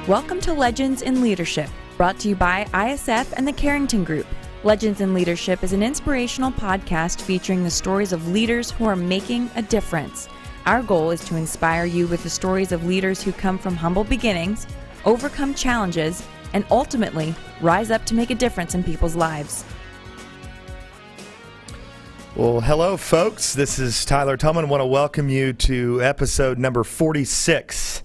Welcome to Legends in Leadership, brought to you by ISF and the Carrington Group. Legends in Leadership is an inspirational podcast featuring the stories of leaders who are making a difference. Our goal is to inspire you with the stories of leaders who come from humble beginnings, overcome challenges, and ultimately rise up to make a difference in people's lives. Well, hello, folks. This is Tyler Tillman. I want to welcome you to episode number 46.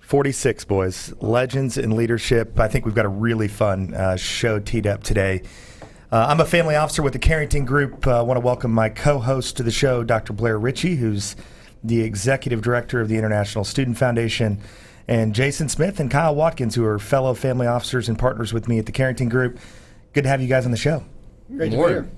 46, boys. Legends in Leadership. I think we've got a really fun show teed up today. I'm a family officer with the Carrington Group. I want to welcome my co-host to the show, Dr. Blair Ritchie, who's the Executive Director of the International Student Foundation, and Jason Smith and Kyle Watkins, who are fellow family officers and partners with me at the Carrington Group. Good to have you guys on the show. Great to be here.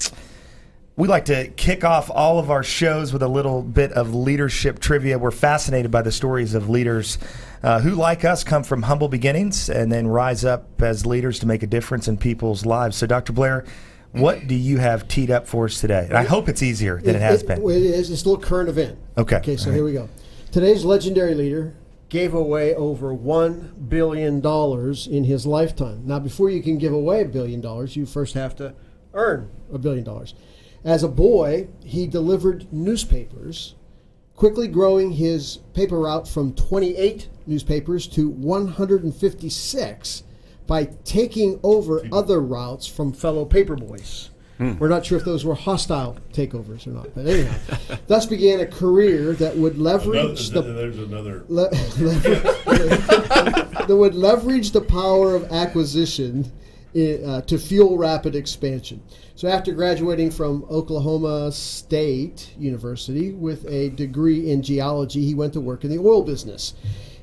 We like to kick off all of our shows with a little bit of leadership trivia. We're fascinated by the stories of leaders who, like us, come from humble beginnings and then rise up as leaders to make a difference in people's lives. So, Dr. Blair, what do you have teed up for us today? And I hope it's easier than it has been. It is. It's a little current event. Okay. So here we go. Today's legendary leader gave away over $1 billion in his lifetime. Now, before you can give away $1 billion, you first have to earn $1 billion. As a boy, he delivered newspapers, quickly growing his paper route from 28 newspapers to 156 by taking over other routes from fellow paperboys. We're not sure if those were hostile takeovers or not, but anyhow, thus began a career that would leverage that would leverage the power of acquisition to fuel rapid expansion. So after graduating from Oklahoma State University with a degree in geology, he went to work in the oil business.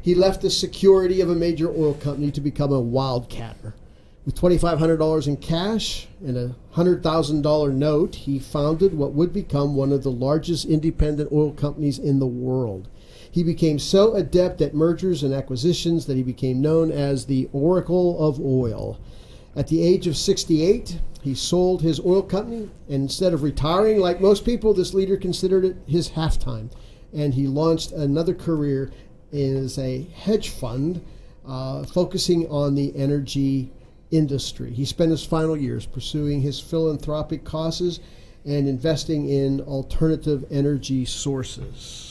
He left the security of a major oil company to become a wildcatter. With $2,500 in cash and a $100,000 note, he founded what would become one of the largest independent oil companies in the world. He became so adept at mergers and acquisitions that he became known as the Oracle of Oil. At the age of 68, he sold his oil company, and instead of retiring like most people, this leader considered it his halftime, and he launched another career as a hedge fund focusing on the energy industry. He spent his final years pursuing his philanthropic causes and investing in alternative energy sources.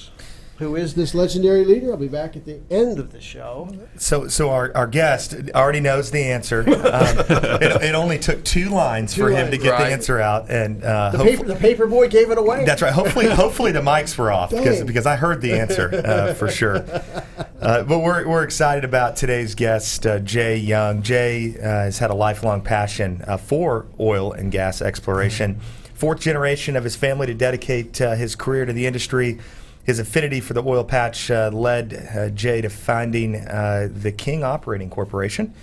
Who is this legendary leader? I'll be back at the end of the show. So our guest already knows the answer. It only took two lines for him to get the answer out, and the paper boy gave it away. That's right. Hopefully the mics were off because I heard the answer for sure. But we're excited about today's guest, Jay Young. Jay has had a lifelong passion for oil and gas exploration. Fourth generation of his family to dedicate his career to the industry. His affinity for the oil patch led Jay to founding the King Operating Corporation.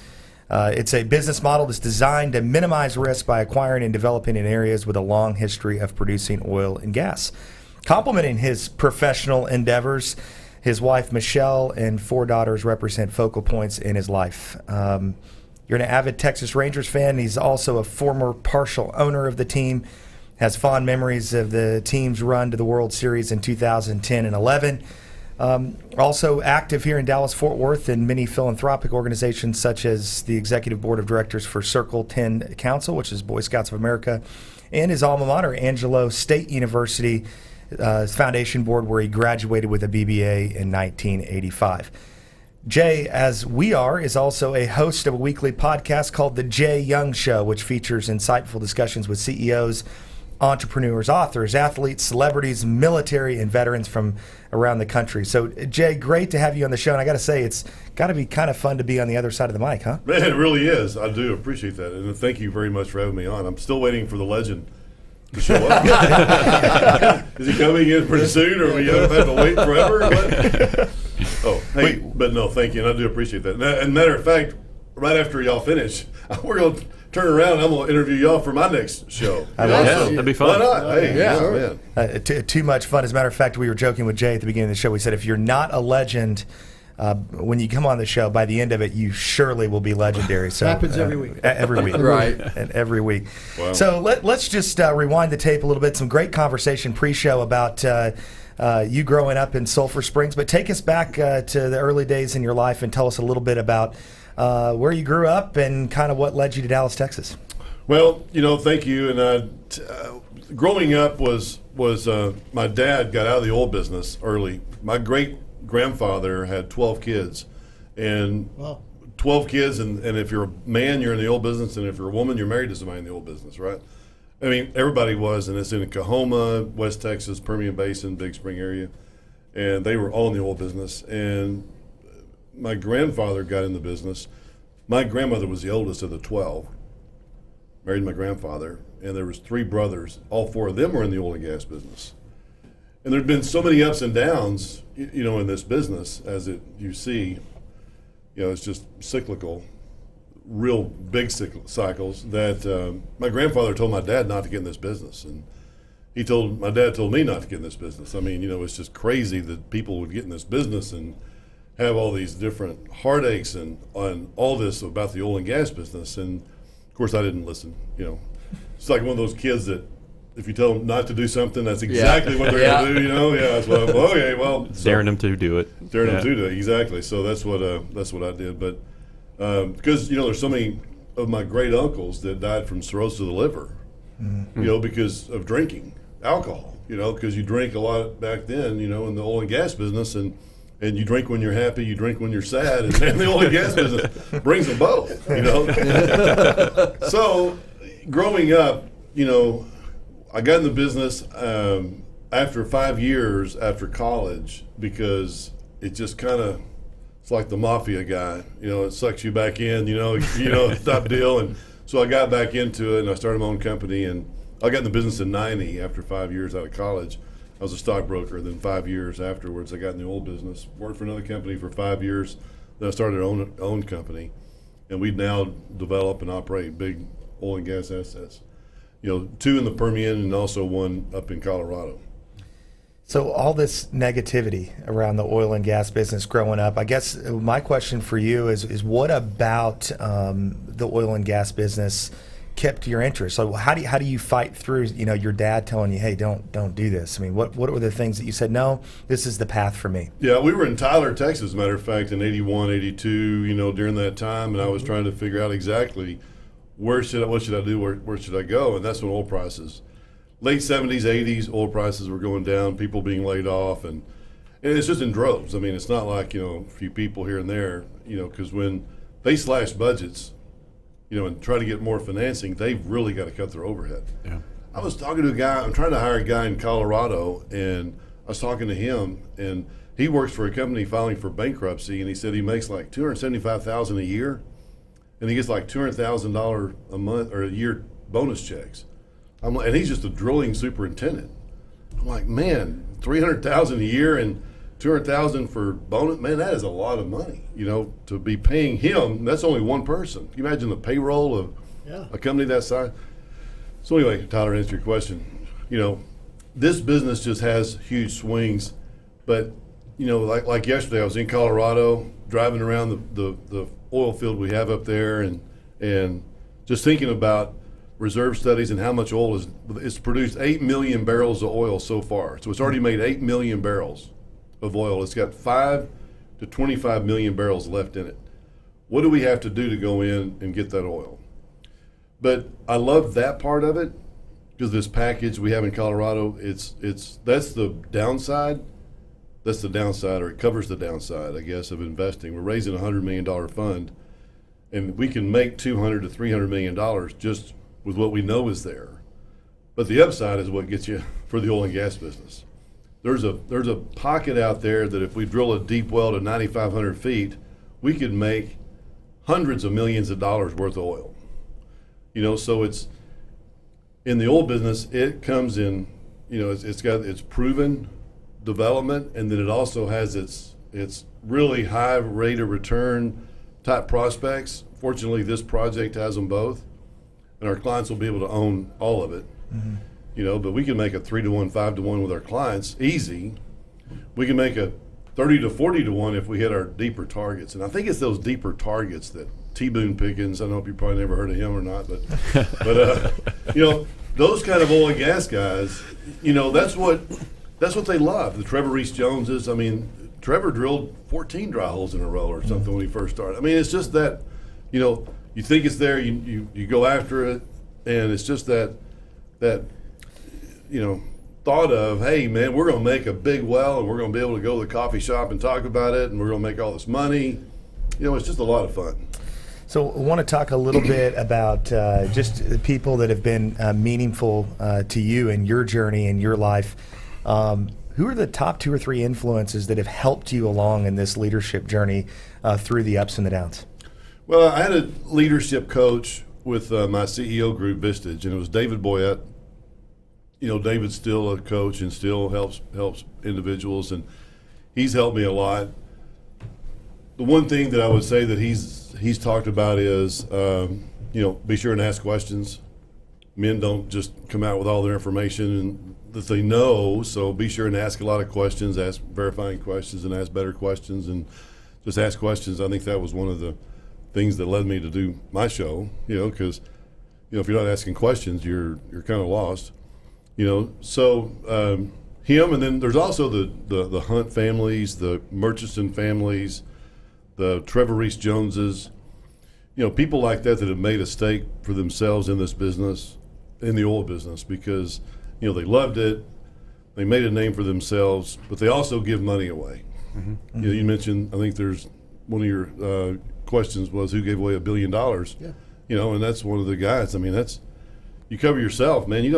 It's a business model that's designed to minimize risk by acquiring and developing in areas with a long history of producing oil and gas. Complementing his professional endeavors, his wife Michelle and 4 daughters represent focal points in his life. You're an avid Texas Rangers fan. He's also a former partial owner of the team. Has fond memories of the team's run to the World Series in 2010 and 11. Also active here in Dallas-Fort Worth in many philanthropic organizations such as the Executive Board of Directors for Circle 10 Council, which is Boy Scouts of America, and his alma mater, Angelo State University Foundation Board, where he graduated with a BBA in 1985. Jay, as we are, is also a host of a weekly podcast called The Jay Young Show, which features insightful discussions with CEOs, entrepreneurs, authors, athletes, celebrities, military, and veterans from around the country. So, Jay, great to have you on the show. And I got to say, it's got to be kind of fun to be on the other side of the mic, huh? Man, it really is. I do appreciate that. And thank you very much for having me on. I'm still waiting for the legend to show up. Is he coming in pretty soon, or we have to wait forever? But no, thank you. And I do appreciate that. And matter of fact, right after y'all finish, we're going to turn around, I'm going to interview y'all for my next show. I love Yeah, it. that'd be fun. Why not? Hey, Yeah, yeah, sure. man. Too much fun. As a matter of fact, we were joking with Jay at the beginning of the show. We said if you're not a legend when you come on the show, by the end of it, you surely will be legendary. So Happens every week. Every week, Right. And every week. Wow. So let's just rewind the tape a little bit. Some great conversation pre-show about you growing up in Sulphur Springs. But take us back to the early days in your life and tell us a little bit about where you grew up and kind of what led you to Dallas, Texas. Well, thank you. And growing up was my dad got out of the oil business early. My great-grandfather had 12 kids. And Wow. 12 kids, and if you're a man, you're in the oil business, and if you're a woman, you're married to somebody in the oil business, right? I mean, everybody was, and it's in Oklahoma, West Texas, Permian Basin, Big Spring area, and they were all in the oil business. And my grandfather got in the business. My grandmother was the oldest of the 12, married my grandfather, and there was 3 brothers. All 4 of them were in the oil and gas business. And there'd been so many ups and downs, in this business, as you see, it's just cyclical, real big cycles, that my grandfather told my dad not to get in this business. And my dad told me not to get in this business. I mean, it's just crazy that people would get in this business and have all these different heartaches and all this about the oil and gas business. And of course I didn't listen, It's like one of those kids that if you tell them not to do something, that's exactly what they're going to do, Yeah, that's what okay, well. Daring them to do it. Daring them to do it, exactly. So that's what I did. But because, there's so many of my great uncles that died from cirrhosis of the liver, because of drinking alcohol, because you drink a lot back then, in the oil and gas business, and you drink when you're happy, you drink when you're sad, and the oil and gas business brings them both, So growing up, I got in the business after 5 years after college, because it just kind of, it's like the mafia guy, it sucks you back in, type deal. And so I got back into it, and I started my own company, and I got in the business in '90 after 5 years out of college. I was a stockbroker. Then 5 years afterwards, I got in the oil business, worked for another company for 5 years. Then I started our own company, and we now develop and operate big oil and gas assets. 2 in the Permian and also 1 up in Colorado. So all this negativity around the oil and gas business growing up, I guess my question for you is what about the oil and gas business kept your interest? So how do you fight through, your dad telling you, hey, don't do this? I mean, what were the things that you said, no, this is the path for me? Yeah, we were in Tyler, Texas, as a matter of fact, in 81, 82, during that time, and I was trying to figure out exactly what should I do, where should I go? And that's when oil prices, late 70s, 80s, oil prices were going down, people being laid off, and it's just in droves. I mean, it's not like, a few people here and there, because when they slash budgets, and try to get more financing, they've really got to cut their overhead. Yeah. I was talking to a guy, I'm trying to hire a guy in Colorado, and I was talking to him, and he works for a company filing for bankruptcy, and he said he makes like $275,000 a year, and he gets like $200,000 a month or a year bonus checks. And he's just a drilling superintendent. I'm like, man, $300,000 a year and $200,000 for bonus, man, that is a lot of money, to be paying him. That's only one person. Can you imagine the payroll of a company that size? So anyway, Tyler, to answer your question, this business just has huge swings. But, like yesterday, I was in Colorado, driving around the oil field we have up there, and just thinking about reserve studies and how much oil it's produced 8 million barrels of oil so far. So it's already made 8 million barrels of oil. It's got 5 to 25 million barrels left in it. What do we have to do to go in and get that oil? But I love that part of it, because this package we have in Colorado, that's the downside. That's the downside, or it covers the downside, I guess, of investing. We're raising a $100 million fund, and we can make $200 to $300 million just with what we know is there. But the upside is what gets you for the oil and gas business. There's a pocket out there that if we drill a deep well to 9,500 feet, we could make hundreds of millions of dollars worth of oil. So it's in the oil business, it comes in, it's got its proven development, and then it also has its really high rate of return type prospects. Fortunately, this project has them both. and our clients will be able to own all of it. But we can make a 3-to-1, 5-to-1 with our clients easy. We can make a 30 to 40 to 1 if we hit our deeper targets. And I think it's those deeper targets that T. Boone Pickens, I don't know if you probably never heard of him or not, but those kind of oil and gas guys, that's what they love. The Trevor Reese Joneses. I mean, Trevor drilled 14 dry holes in a row or something when he first started. I mean, it's just that, you think it's there, you go after it, and it's just that thought of, hey, man, we're going to make a big well, and we're going to be able to go to the coffee shop and talk about it, and we're going to make all this money. It's just a lot of fun. So I want to talk a little bit about just the people that have been meaningful to you in your journey in your life. Who are the top 2 or 3 influences that have helped you along in this leadership journey through the ups and the downs? Well, I had a leadership coach with my CEO group, Vistage, and it was David Boyette. David's still a coach and still helps individuals, and he's helped me a lot. The one thing that I would say that he's talked about is, be sure and ask questions. Men don't just come out with all their information and that they know, so be sure and ask a lot of questions, ask verifying questions, and ask better questions, and just ask questions. I think that was one of the things that led me to do my show, because, if you're not asking questions, you're kind of lost. So him, and then there's also the Hunt families, the Murchison families, the Trevor Reese Joneses, people like that have made a stake for themselves in this business, in the oil business, because, they loved it, they made a name for themselves, but they also give money away. You mentioned, I think there's one of your questions was who gave away $1 billion. Yeah. And that's one of the guys. I mean, you cover yourself, man. You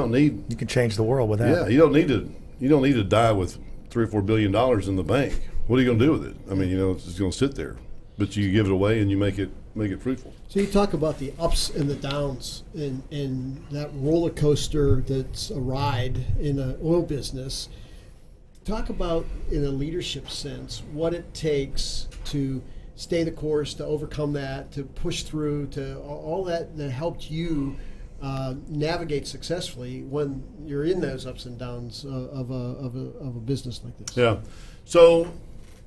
can change the world with that. Yeah, you don't need to die with $3 or $4 billion in the bank. What are you going to do with it? I mean, it's just going to sit there. But you give it away and you make it fruitful. So you talk about the ups and the downs in that roller coaster that's a ride in an oil business. Talk about, in a leadership sense, what it takes to stay the course, to overcome that, to push through, to all that helped you navigate successfully when you're in those ups and downs of a business like this. Yeah. So,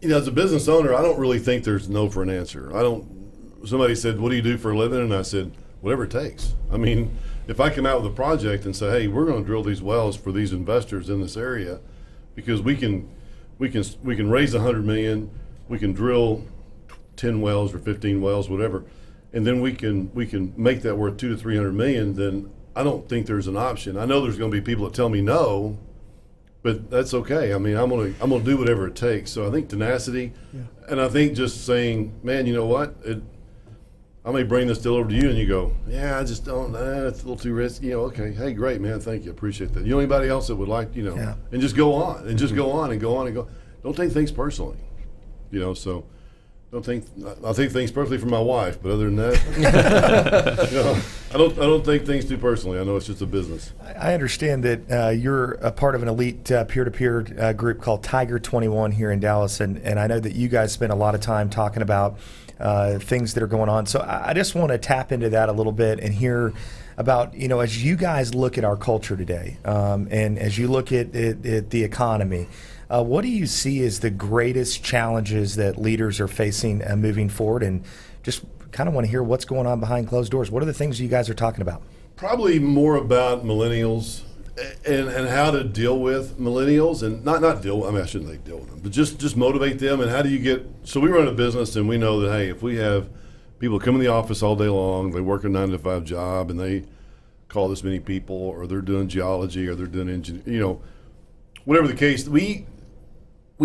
as a business owner, I don't really think there's no for an answer. Somebody said, what do you do for a living? And I said, whatever it takes. I mean, if I come out with a project and say, hey, we're going to drill these wells for these investors in this area, because we can raise $100 million, we can drill 10 wells or 15 wells, whatever, and then we can make that worth $200 to $300 million, then I don't think there's an option. I know there's going to be people that tell me no, but that's okay. I mean, I'm gonna do whatever it takes. So I think tenacity, and I think just saying, man, you know what? I may bring this deal over to you, and you go, yeah, I just don't. It's a little too risky. Okay, hey, great, man, thank you, appreciate that. Anybody else that would like, and just go on and just go on and go on and go. Don't take things personally, So. I take things personally from my wife, but other than that, I don't take things too personally. I know it's just a business. I understand that you're a part of an elite peer-to-peer group called Tiger 21 here in Dallas, and I know that you guys spend a lot of time talking about things that are going on. So I just want to tap into that a little bit and hear about, as you guys look at our culture today, and as you look at the economy, what do you see as the greatest challenges that leaders are facing moving forward? And just kind of want to hear what's going on behind closed doors. What are the things you guys are talking about? Probably more about millennials and how to deal with millennials, and not deal with, I shouldn't say deal with them, but just motivate them. And how do you get, so we run a business and we know that, hey, if we have people come in the office all day long, they work a 9-to-5 job and they call this many people, or they're doing geology, or they're doing engineering, whatever the case, we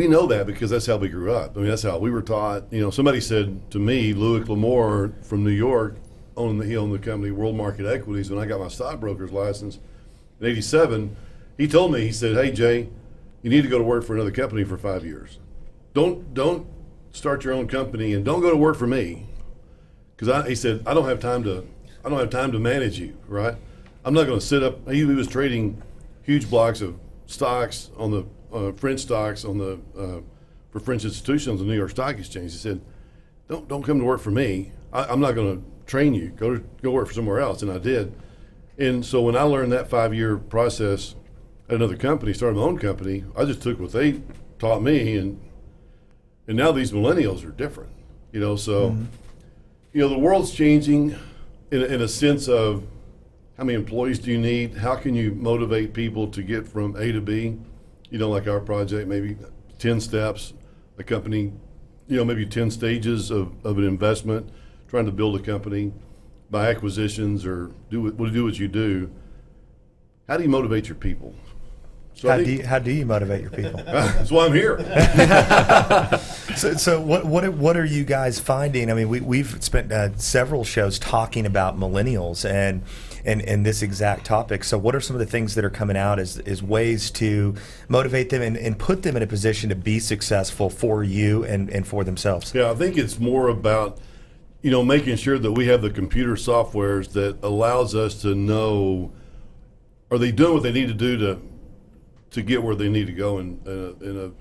know that because that's how we grew up. I mean, that's how we were taught. Somebody said to me, Louis Clamore from New York, he owned the company World Market Equities. When I got my stockbroker's license in '87, he told me, he said, hey, Jay, you need to go to work for another company for 5 years. Don't start your own company, and don't go to work for me, because he said, I don't have time to manage you, right? I'm not going to sit up. He was trading huge blocks of stocks on the French stocks for French institutions on the New York Stock Exchange. He said, "Don't come to work for me. I'm not going to train you. Go work for somewhere else." And I did. And so when I learned that 5-year process at another company, started my own company, I just took what they taught me, and now these millennials are different, so, the world's changing in a sense of how many employees do you need? How can you motivate people to get from A to B? Like our project, maybe 10 steps, a company, maybe 10 stages of an investment, trying to build a company, buy acquisitions or do what you do. How do you motivate your people? So how do you motivate your people? That's why I'm here. So what are you guys finding? I mean, we've spent several shows talking about millennials and this exact topic. So what are some of the things that are coming out as ways to motivate them and put them in a position to be successful for you and for themselves? Yeah, I think it's more about making sure that we have the computer softwares that allows us to know, are they doing what they need to do to get where they need to go in a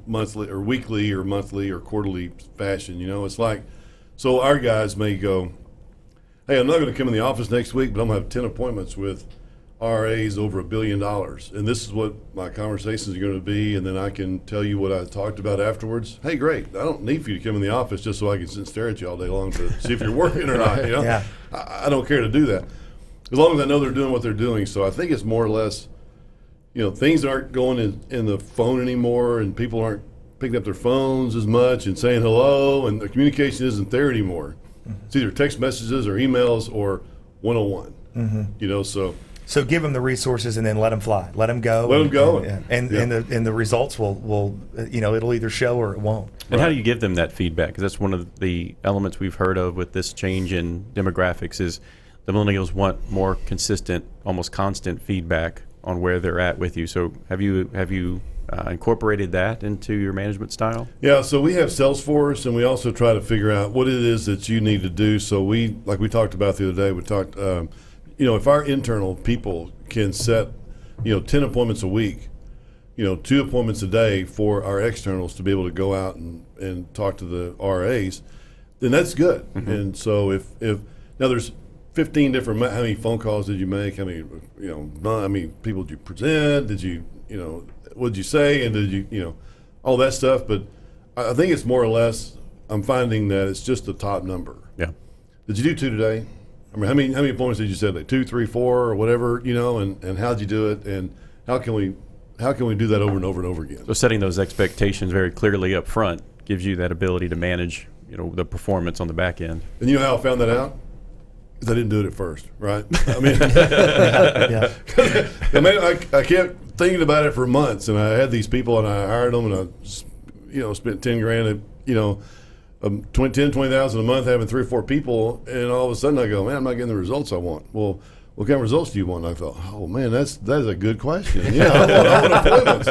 monthly or weekly or monthly or quarterly fashion. It's like, so our guys may go, hey, I'm not going to come in the office next week, but I'm going to have 10 appointments with RAs over $1 billion, and this is what my conversations are going to be, and then I can tell you what I talked about afterwards. Hey, great. I don't need for you to come in the office just so I can sit and stare at you all day long to see if you're working or not. Yeah. I don't care to do that, as long as I know they're doing what they're doing. So I think it's more or less, things aren't going in the phone anymore, and people aren't picking up their phones as much and saying hello, and the communication isn't there anymore. It's either text messages or emails or one-on-one. So give them the resources and then let them fly, let them go. And the results will it'll either show or it won't. And how do you give them that feedback? Because that's one of the elements we've heard of with this change in demographics is the millennials want more consistent, almost constant feedback on where they're at with you. So have you incorporated that into your management style? Yeah, so we have Salesforce, and we also try to figure out what it is that you need to do. So we talked about the other day, we talked, if our internal people can set, 10 appointments a week, 2 appointments a day for our externals to be able to go out and talk to the RAs, then that's good. Mm-hmm. And so if now there's 15 different, how many phone calls did you make? How many, people did you present? Did you, what did you say? And did you, all that stuff. But I think it's more or less, I'm finding that it's just the top number. Yeah. Did you do 2 today? I mean, how many appointments did you set? Like 2, 3, 4, or whatever, and how'd you do it? And how can we do that over and over and over again? So setting those expectations very clearly up front gives you that ability to manage, the performance on the back end. And you know how I found that out? Because I didn't do it at first, right? I mean, I kept thinking about it for months, and I had these people, and I hired them, and I, spent $10,000, $20,000 a month having 3 or 4 people, and all of a sudden I go, man, I'm not getting the results I want. Well, what kind of results do you want? And I thought, oh man, that is a good question. Yeah, I want appointments.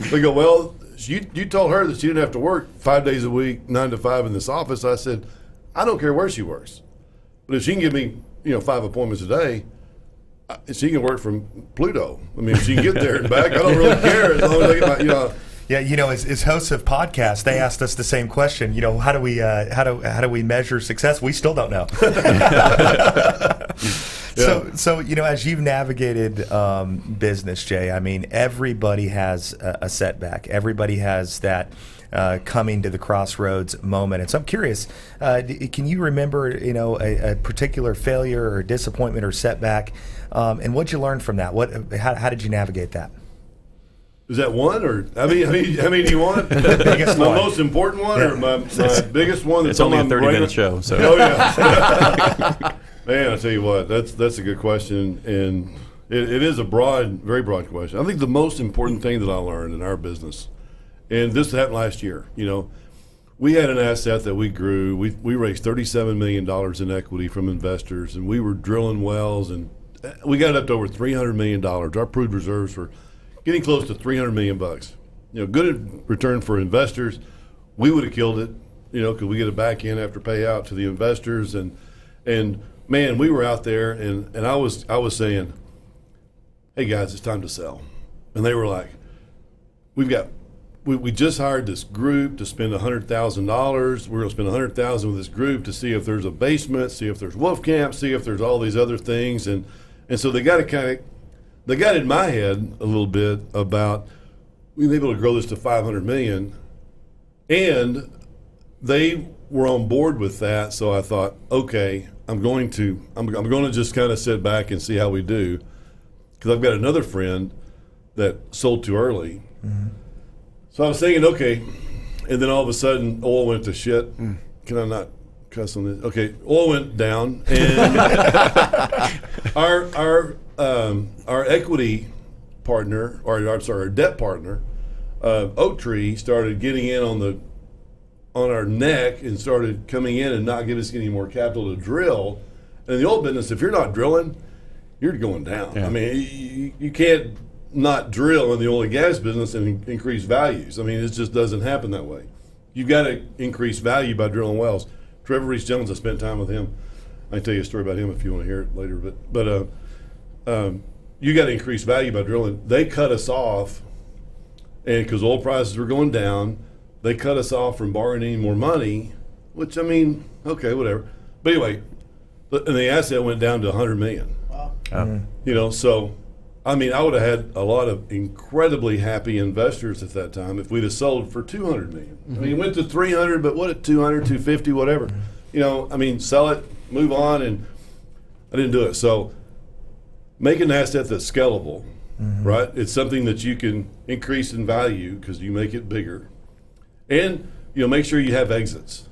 They go, well, you told her that she didn't have to work 5 days a week, 9 to 5 in this office. I said, I don't care where she works. But if she can give me, 5 appointments a day, she can work from Pluto. I mean, if she can get there and back, I don't really care as long as I get my, Yeah, as hosts of podcasts, they asked us the same question. How do we measure success? We still don't know. So as you've navigated business, Jay, I mean, everybody has a setback. Everybody has that coming to the crossroads moment. And so I'm curious, can you remember, a particular failure or disappointment or setback, and what'd you learn from that? How did you navigate that? Is that one, or how many do you want? The biggest my one. Most important one, or my biggest one? It's only a 30-minute show. So. Oh yeah. Man, I tell you what, that's a good question, and it is a very broad question. I think the most important thing that I learned in our business, and this happened last year. We had an asset that we grew. We raised $37 million in equity from investors, and we were drilling wells, and we got it up to over $300 million. Our proved reserves were getting close to $300 million. Good return for investors. We would have killed it, because we get a back end after payout to the investors, and man, we were out there, and I was saying, hey guys, it's time to sell, and they were like, we just hired this group to spend $100,000. We're going to spend $100,000 with this group to see if there's a basement, see if there's wolf camp, see if there's all these other things, and And so they got in my head a little bit about we were able to grow this to 500 million, and they were on board with that. So I thought, okay, I'm going to just kind of sit back and see how we do, because I've got another friend that sold too early. Mm-hmm. So I was thinking, okay, and then all of a sudden oil went to shit. Can I not cuss on this? Okay, oil went down, and our equity partner, our debt partner, Oak Tree, started getting in on our neck and started coming in and not giving us any more capital to drill. And in the old business, if you're not drilling, you're going down. Yeah. I mean, you can't not drill in the oil and gas business and increase values. I mean, it just doesn't happen that way. You've got to increase value by drilling wells. Trevor Reese Jones, I spent time with him. I can tell you a story about him if you want to hear it later. But you got to increase value by drilling. They cut us off, and because oil prices were going down, they cut us off from borrowing any more money. Which, I mean, okay, whatever. But anyway, and the asset went down to $100 million. Wow. You know, so I mean, I would have had a lot of incredibly happy investors at that time if we'd have sold for $200 million. Mm-hmm. I mean, it went to 300, but what at 200, 250, whatever. Mm-hmm. You know, I mean, sell it, move on, and I didn't do it. So make an asset that's scalable, right? It's something that you can increase in value because you make it bigger. And, you know, make sure you have exits.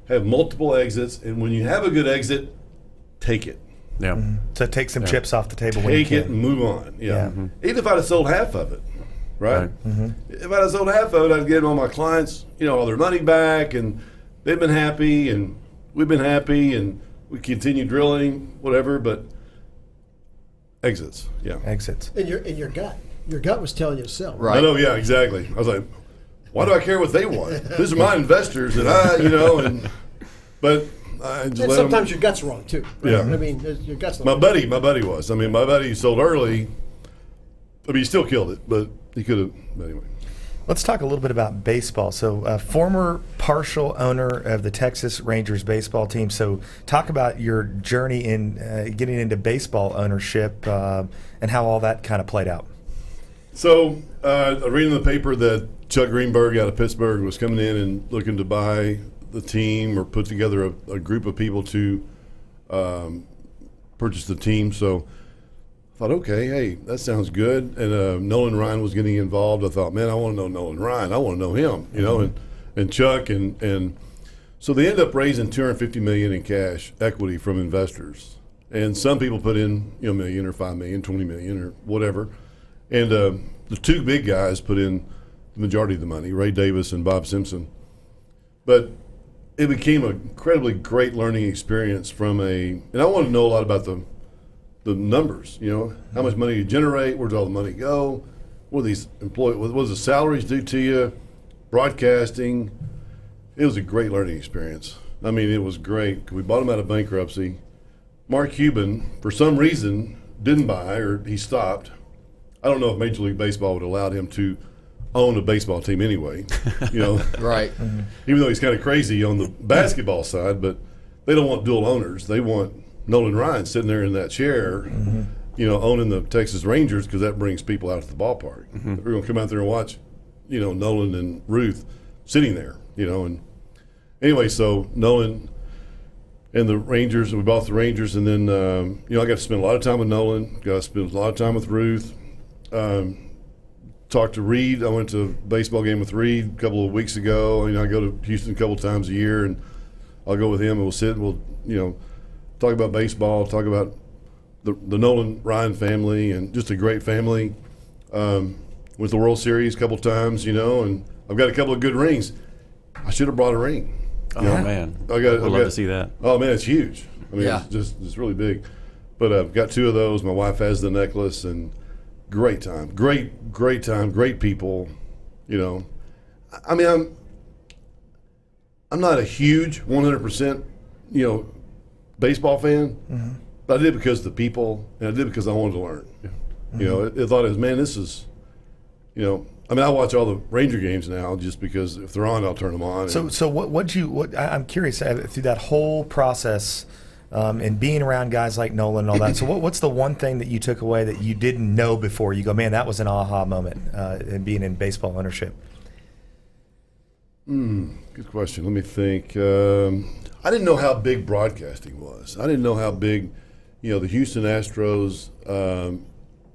Have multiple exits, and when you have a good exit, take it. Yeah. So take some chips off the table when you can. Take it and move on. Yeah. Even if I'd have sold half of it, right? If I'd have sold half of it, I'd give all my clients, you know, all their money back, and they've been happy, and we've been happy, and we continue drilling, whatever. But exits, exits. And your gut was telling you to sell, right? I know, yeah, exactly. I was like, why do I care what they want? These are my investors, and but. And sometimes your gut's wrong too. Right? Yeah, I mean, your gut's not. My buddy was. I mean, my buddy sold early. I mean, he still killed it, but he could have. But anyway, let's talk a little bit about baseball. So, former partial owner of the Texas Rangers baseball team. So, talk about your journey in getting into baseball ownership and how all that kind of played out. So, I read in the paper that Chuck Greenberg out of Pittsburgh was coming in and looking to buy the team or put together a group of people to purchase the team. So I thought, okay, hey, that sounds good. And Nolan Ryan was getting involved. I thought, man, I want to know Nolan Ryan. I want to know him, you know, and Chuck. And so they ended up raising $250 million in cash equity from investors. And some people put in, $1 million or $5 million, $20 million or whatever. And the two big guys put in the majority of the money, Ray Davis and Bob Simpson. But it became an incredibly great learning experience and I want to know a lot about the numbers, how much money you generate, where does all the money go, what do these employees, what does the salaries do to you, broadcasting. It was a great learning experience. I mean, it was great. We bought him out of bankruptcy. Mark Cuban, for some reason, didn't buy, or he stopped. I don't know if Major League Baseball would have allowed him to own a baseball team anyway, right. Even though he's kind of crazy on the basketball side, but they don't want dual owners. They want Nolan Ryan sitting there in that chair, owning the Texas Rangers, because that brings people out to the ballpark. We're going to come out there and watch, Nolan and Ruth sitting there, and anyway, so Nolan and the Rangers, we bought the Rangers, and then, I got to spend a lot of time with Nolan, got to spend a lot of time with Ruth, talked to Reed. I went to a baseball game with Reed a couple of weeks ago. I go to Houston a couple of times a year, and I'll go with him, and we'll sit and we'll, talk about baseball, talk about the Nolan Ryan family, and just a great family. With the World Series a couple of times, and I've got a couple of good rings. I should have brought a ring. Man, I'd love to see that. Oh man, it's huge. I mean, it's really big. But I've got two of those. My wife has the necklace, and great time, great time, great people. I mean, I'm not a huge 100%, baseball fan, but I did because of the people, and I did because I wanted to learn. I thought it was, man, this is, I mean, I watch all the Ranger games now just because if they're on, I'll turn them on. So I'm curious, through that whole process and being around guys like Nolan and all that. So what's the one thing that you took away that you didn't know before? You go, man, that was an aha moment in being in baseball ownership. Good question. Let me think. I didn't know how big broadcasting was. I didn't know how big, the Houston Astros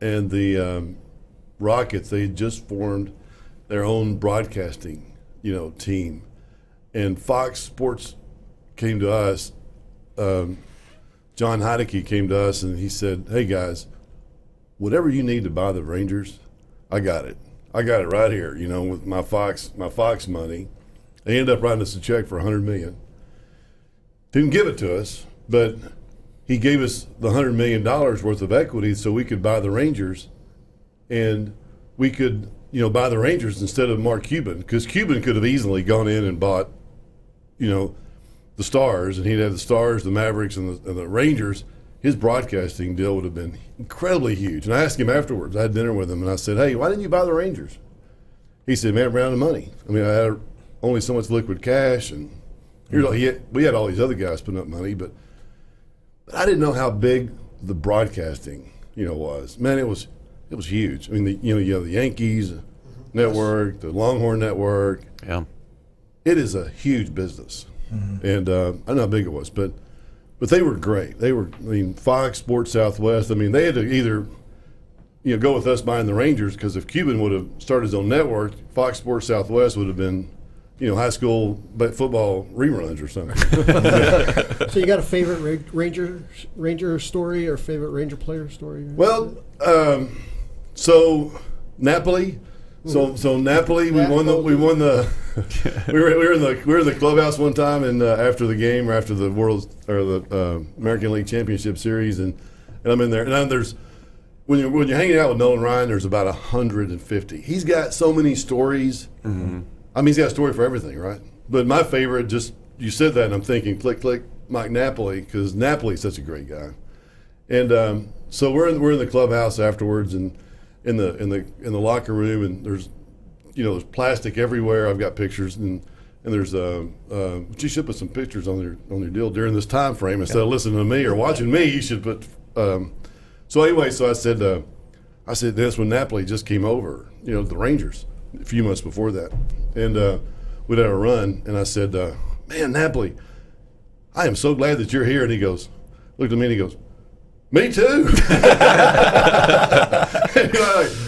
and the Rockets, they had just formed their own broadcasting, team. And Fox Sports came to us. John Heidecke came to us and he said, "Hey guys, whatever you need to buy the Rangers, I got it. I got it right here. With my Fox money." They ended up writing us a check for $100 million. Didn't give it to us, but he gave us the $100 million worth of equity so we could buy the Rangers, and we could, buy the Rangers instead of Mark Cuban, because Cuban could have easily gone in and bought, the Stars, and he'd have the Stars, the Mavericks, and the Rangers. His broadcasting deal would have been incredibly huge. And I asked him afterwards. I had dinner with him, and I said, "Hey, why didn't you buy the Rangers?" He said, "Man, round of money. I mean, I had only so much liquid cash, and we had all these other guys putting up money, but I didn't know how big the broadcasting, was. Man, it was huge. I mean, you have the Yankees network, the Longhorn network. Yeah, it is a huge business, and I don't know how big it was, but they were great. They were, Fox Sports Southwest. I mean, they had to either go with us buying the Rangers, because if Cuban would have started his own network, Fox Sports Southwest would have been high school football reruns or something. So you got a favorite Ranger story or favorite Ranger player story? Well, so Napoli. So Napoli, we won the. we were in the clubhouse one time, and after the game or after the American League Championship Series, and I'm in there, and there's when you're hanging out with Nolan Ryan, there's about 150. He's got so many stories. Mm-hmm. I mean, he's got a story for everything, right? But my favorite, you said that, and I'm thinking, click, Mike Napoli, because Napoli's such a great guy. And so we're in the clubhouse afterwards, and in the locker room, and there's there's plastic everywhere. I've got pictures, and there's you should put some pictures on your deal during this time frame instead of listening to me or watching me. You should put. So anyway, so I said this when Napoli just came over, the Rangers, a few months before that, and we'd had a run, and I said, "Man, Napoli, I am so glad that you're here." And he looked at me and he goes, "Me too."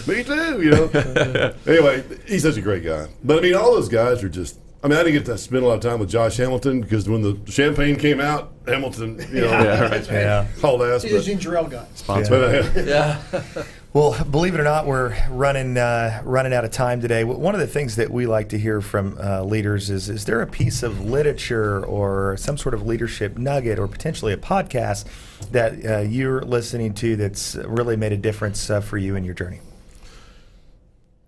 Me too, Anyway, he's such a great guy. But I mean, all those guys are just. I mean, I didn't get to spend a lot of time with Josh Hamilton, because when the champagne came out, Hamilton, hauled ass. He's a ginger ale guy. Sponsor. Yeah. Well, believe it or not, we're running out of time today. One of the things that we like to hear from leaders is there a piece of literature or some sort of leadership nugget or potentially a podcast that you're listening to that's really made a difference for you in your journey?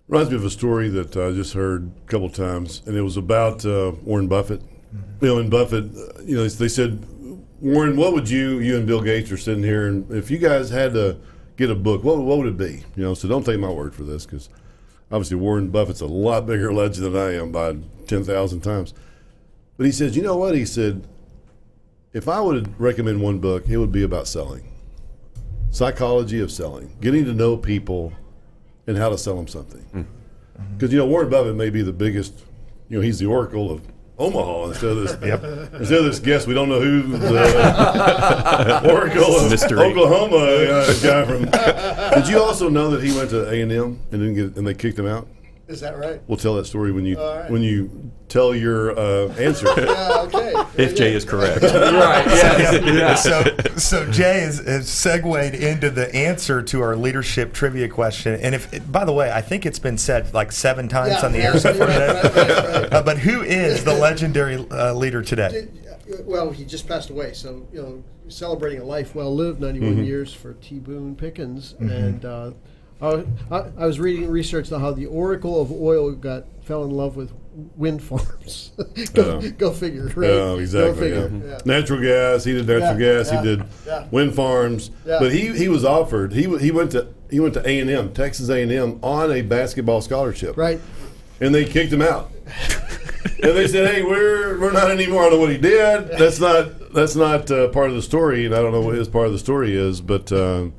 Reminds me of a story that I just heard a couple of times, and it was about Warren Buffett. Mm-hmm. And Buffett, they said, "Warren, what would you and Bill Gates are sitting here, and if you guys had to get a book, what would it be?" So don't take my word for this, because obviously Warren Buffett's a lot bigger legend than I am by 10,000 times. But he says, "You know what?" He said, "If I would recommend one book, it would be about selling. Psychology of selling, getting to know people and how to sell them something." Because Warren Buffett may be the biggest, he's the Oracle of Omaha instead of this guest. We don't know who the Oracle of Oklahoma guy from. Did you also know that he went to A&M and they kicked him out? Is that right? We'll tell that story when you tell your answer. Okay. If Jay is correct. Right. Yeah. So Jay has segued into the answer to our leadership trivia question. And by the way, I think it's been said like 7 times on the air so far today. Right. But who is the legendary leader today? Well, he just passed away, so celebrating a life well lived, 91 years for T. Boone Pickens, and. I was reading research on how the Oracle of Oil fell in love with wind farms. Go figure, right? Yeah, exactly. Go figure. Yeah. Natural gas. He did natural gas. He did wind farms. Yeah. But he was offered. He went to A&M, Texas A&M, on a basketball scholarship. Right. And they kicked him out. And they said, "Hey, we're not anymore." I don't know what he did. That's not that's not part of the story, and I don't know what his part of the story is, but that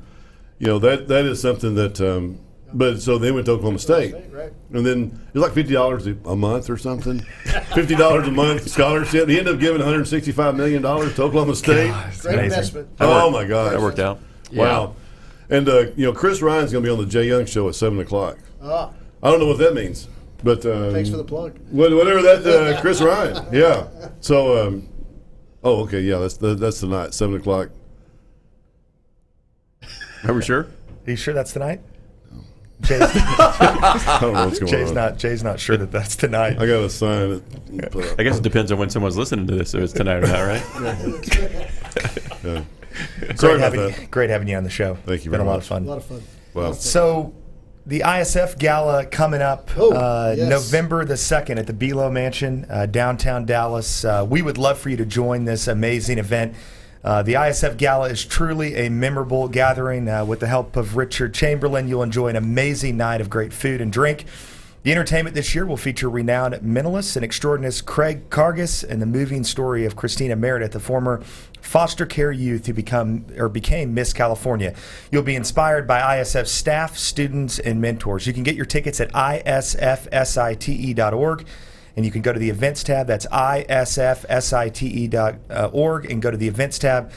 is something that. But so they went to Oklahoma State, right. And then it was like $50 a month or something. $50 a month scholarship. He ended up giving $165 million to Oklahoma State. Great investment. Oh my gosh, That worked out. Wow. And Chris Ryan's going to be on the Jay Young Show at 7:00. Ah, I don't know what that means, but thanks for the plug. whatever that Chris Ryan. Yeah. So, okay, yeah, that's tonight, 7:00. Are we sure? Are you sure that's tonight? Jay's, I don't know what's going on. Jay's not sure that that's tonight. I got to sign it. I guess it depends on when someone's listening to this, if it's tonight or not, right? Yeah. Sorry about that. Great having you on the show. Thank you Been very a lot much. of fun. A lot of fun. Wow. So, the ISF Gala coming up Yes. November the 2nd at the Belo Mansion, downtown Dallas. We would love for you to join this amazing event. The ISF Gala is truly a memorable gathering. With the help of Richard Chamberlain, you'll enjoy an amazing night of great food and drink. The entertainment this year will feature renowned mentalist and extraordinarist Craig Cargis and the moving story of Christina Meredith, the former foster care youth who became Miss California. You'll be inspired by ISF staff, students, and mentors. You can get your tickets at isfsite.org. And you can go to the events tab. That's isfsite.org and go to the events tab.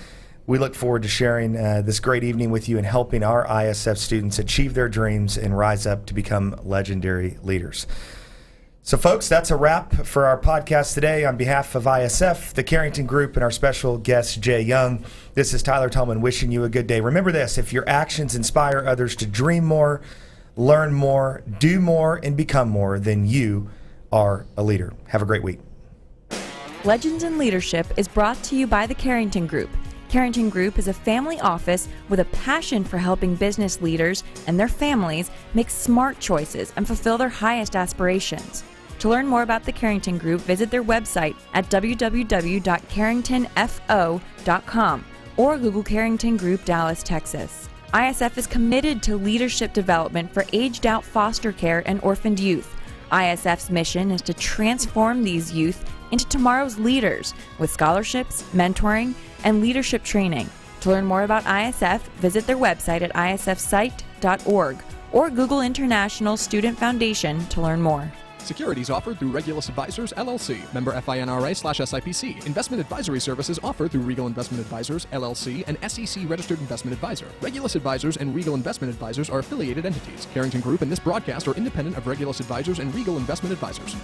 We look forward to sharing this great evening with you and helping our ISF students achieve their dreams and rise up to become legendary leaders. So, folks, that's a wrap for our podcast today. On behalf of ISF, the Carrington Group, and our special guest, Jay Young, this is Tyler Tolman wishing you a good day. Remember this: if your actions inspire others to dream more, learn more, do more, and become more, then you are a leader. Have a great week. Legends in Leadership is brought to you by the Carrington Group. Carrington Group is a family office with a passion for helping business leaders and their families make smart choices and fulfill their highest aspirations. To learn more about the Carrington Group, visit their website at www.carringtonfo.com or Google Carrington Group Dallas, Texas. ISF is committed to leadership development for aged-out foster care and orphaned youth. ISF's mission is to transform these youth into tomorrow's leaders with scholarships, mentoring, and leadership training. To learn more about ISF, visit their website at isfsite.org or Google International Student Foundation to learn more. Securities offered through Regulus Advisors, LLC, member FINRA/SIPC. Investment advisory services offered through Regal Investment Advisors, LLC, and SEC Registered Investment Advisor. Regulus Advisors and Regal Investment Advisors are affiliated entities. Carrington Group and this broadcast are independent of Regulus Advisors and Regal Investment Advisors.